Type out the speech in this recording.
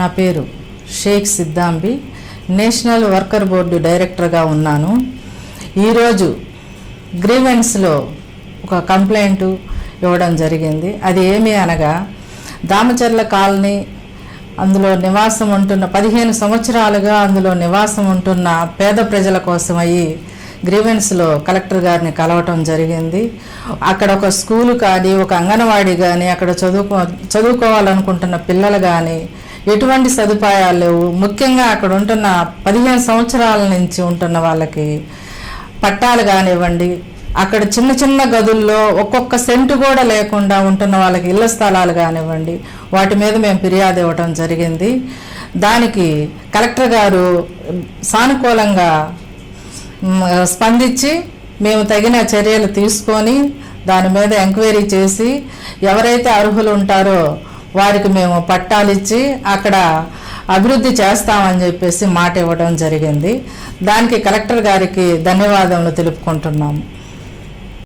నా పేరు Sheikh సిద్దాంబి, national worker board డైరెక్టర్గా ఉన్నాను. ఈరోజు గ్రీవెన్స్లో ఒక కంప్లైంట్ ఇవ్వడం జరిగింది. అది ఏమి అనగా, దామచర్ల కాలనీ అందులో నివాసం ఉంటున్న 15 సంవత్సరాలుగా అందులో నివాసం ఉంటున్న పేద ప్రజల కోసమయ్యి గ్రీవెన్స్లో కలెక్టర్ గారిని కలవటం జరిగింది. అక్కడ ఒక స్కూలు కానీ, ఒక అంగన్వాడీ కానీ, అక్కడ చదువుకోవాలనుకుంటున్న పిల్లలు కానీ ఎటువంటి సదుపాయాలు లేవు. ముఖ్యంగా అక్కడ ఉంటున్న 15 సంవత్సరాల నుంచి ఉంటున్న వాళ్ళకి పట్టాలు కానివ్వండి, అక్కడ చిన్న చిన్న గదుల్లో ఒక్కొక్క సెంటు కూడా లేకుండా ఉంటున్న వాళ్ళకి ఇళ్ల స్థలాలు కానివ్వండి, వాటి మీద మేము ఫిర్యాదు ఇవ్వటం జరిగింది. దానికి కలెక్టర్ గారు సానుకూలంగా స్పందించి మేము తగిన చర్యలు తీసుకొని దాని మీద ఎంక్వైరీ చేసి ఎవరైతే అర్హులు ఉంటారో వారికి మేము పట్టాలిచ్చి అక్కడ అభివృద్ధి చేస్తామని చెప్పేసి మాట ఇవ్వడం జరిగింది. దానికి కలెక్టర్ గారికి ధన్యవాదములు తెలుపుకుంటున్నాము.